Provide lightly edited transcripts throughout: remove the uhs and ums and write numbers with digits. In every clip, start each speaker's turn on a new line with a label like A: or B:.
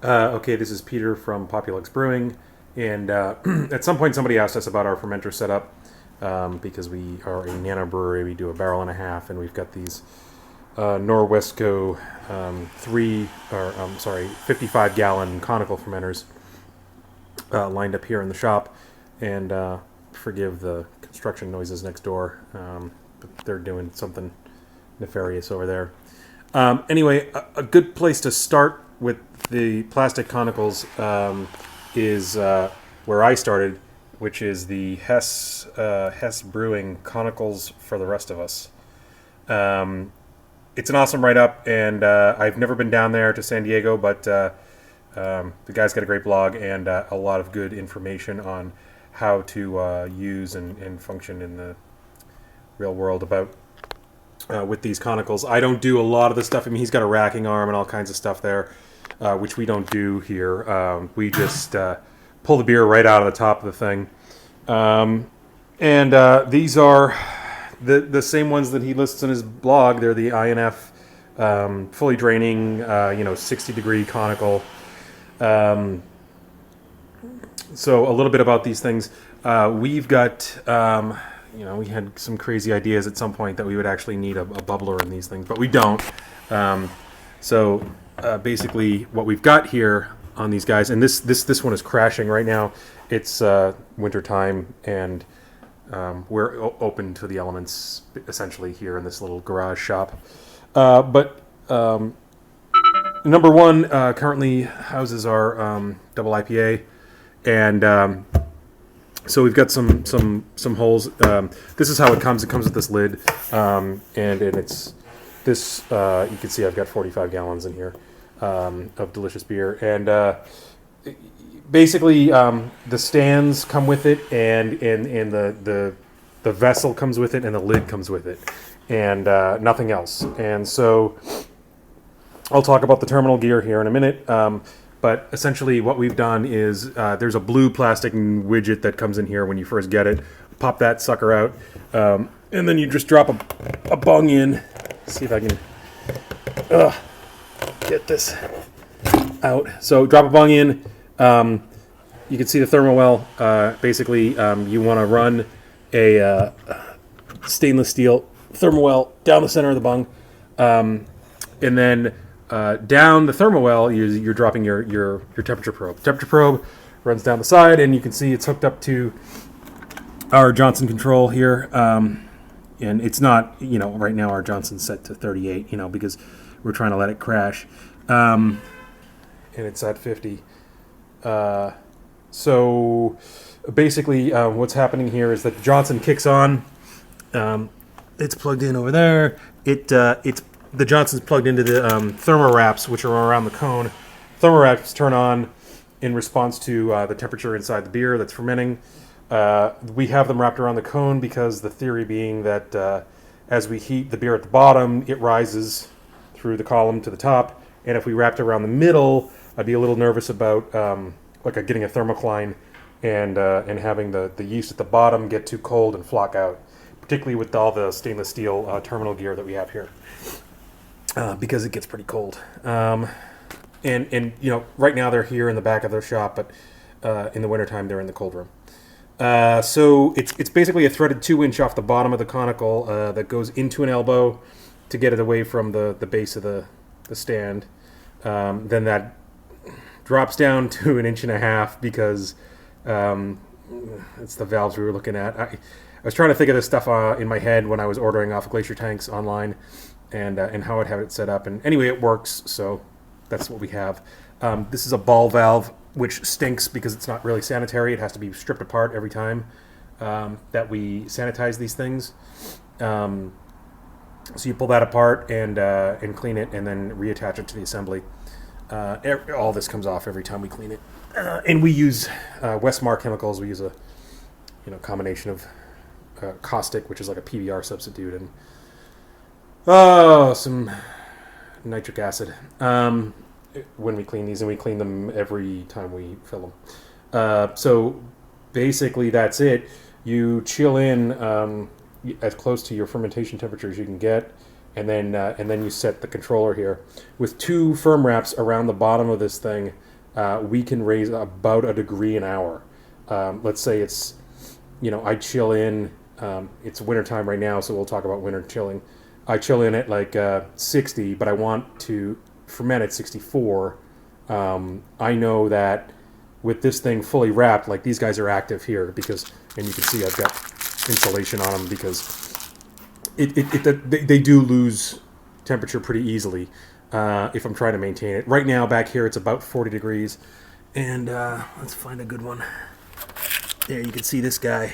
A: Okay, this is Peter from Populuxe Brewing, and at some point somebody asked us about our fermenter setup because we are a nano brewery. We do a barrel and a half, and we've got these Norwesco 55-gallon conical fermenters lined up here in the shop, and forgive the construction noises next door, but they're doing something nefarious over there. Anyway, a good place to start with the plastic conicals is where I started, which is the Hess Brewing Conicals for the Rest of Us. It's an awesome write-up, and I've never been down there to San Diego, but the guy's got a great blog and a lot of good information on how to use and function in the real world about with these conicals. I don't do a lot of the stuff. I mean, he's got a racking arm and all kinds of stuff there, which we don't do here. We just pull the beer right out of the top of the thing. These are the same ones that he lists in his blog. They're the INF fully draining, 60-degree conical. So a little bit about these things. We've got... we had some crazy ideas at some point that we would actually need a bubbler in these things, but we don't. Basically, what we've got here on these guys, and this one is crashing right now. It's winter time, and we're open to the elements essentially here in this little garage shop. But number one currently houses our double IPA, and so we've got some holes. This is how it comes. It comes with this lid, and it's this. You can see I've got 45 gallons in here of delicious beer, and basically the stands come with it, and the vessel comes with it, and the lid comes with it, and nothing else. And so I'll talk about the terminal gear here in a minute. But essentially what we've done is there's a blue plastic widget that comes in here when you first get it. Pop that sucker out, and then you just drop a bung in. See if I can get this out. So drop a bung in. You can see the thermal well. Basically, you want to run a stainless steel thermal well down the center of the bung, and then down the thermal well, you're dropping your temperature probe. Temperature probe runs down the side, and you can see it's hooked up to our Johnson control here. And it's not, right now our Johnson's set to 38, because we're trying to let it crash. And it's at 50. So basically what's happening here is that the Johnson kicks on. It's plugged in over there. The Johnson's plugged into the thermowraps, which are around the cone. Thermowraps turn on in response to the temperature inside the beer that's fermenting. We have them wrapped around the cone because the theory being that as we heat the beer at the bottom, it rises through the column to the top. And if we wrapped it around the middle, I'd be a little nervous about getting a thermocline and having the yeast at the bottom get too cold and flock out, particularly with all the stainless steel terminal gear that we have here. Because it gets pretty cold. And right now they're here in the back of their shop, but in the wintertime they're in the cold room. So it's basically a threaded 2-inch off the bottom of the conical that goes into an elbow to get it away from the base of the stand. Then that drops down to 1.5 inches because it's the valves we were looking at. I was trying to think of this stuff in my head when I was ordering off Glacier Tanks online. And how I'd have it set up. And anyway, it works, so that's what we have. This is a ball valve, which stinks because it's not really sanitary. It has to be stripped apart every time that we sanitize these things. So you pull that apart and clean it, and then reattach it to the assembly. All this comes off every time we clean it. And we use Westmar chemicals. We use a combination of caustic, which is like a PBR substitute, and some nitric acid when we clean these, and we clean them every time we fill them. So basically that's it. You chill in as close to your fermentation temperature as you can get, and then you set the controller here with 2 firm wraps around the bottom of this thing we can raise about a degree an hour. Let's say it's, I chill in. It's wintertime right now, so we'll talk about winter chilling. I chill in at like 60, but I want to ferment at 64. I know that with this thing fully wrapped, like these guys are active here because, and you can see I've got insulation on them because they do lose temperature pretty easily if I'm trying to maintain it. Right now back here it's about 40 degrees, and let's find a good one. There, you can see this guy.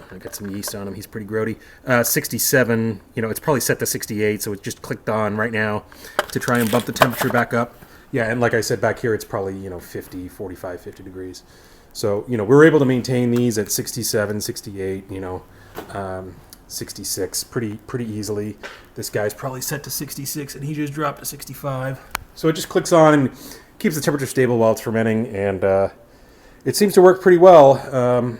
A: I got some yeast on him. He's pretty grody. 67, it's probably set to 68, so it just clicked on right now to try and bump the temperature back up. Yeah, and like I said, back here it's probably, 50, 45, 50 degrees. So, we're able to maintain these at 67, 68, 66 pretty easily. This guy's probably set to 66, and he just dropped to 65. So it just clicks on and keeps the temperature stable while it's fermenting, and it seems to work pretty well.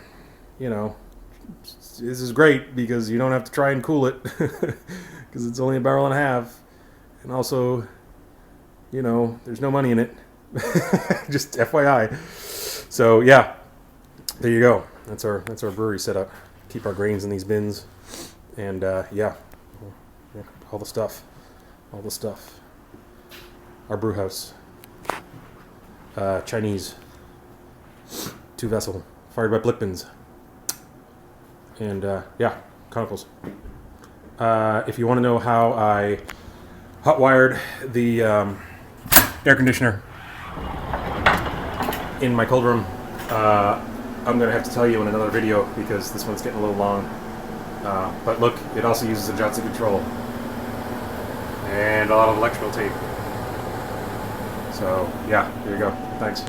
A: This is great because you don't have to try and cool it because it's only a barrel and a half, and also, there's no money in it. Just FYI. So yeah, there you go. That's our brewery setup. Keep our grains in these bins, and yeah, all the stuff. Our brew house. Chinese. 2-vessel, fired by Blickmans. And yeah, conicals. If you want to know how I hot-wired the air conditioner in my cold room, I'm going to have to tell you in another video because this one's getting a little long. But look, it also uses a Johnson control and a lot of electrical tape. So yeah, there you go. Thanks.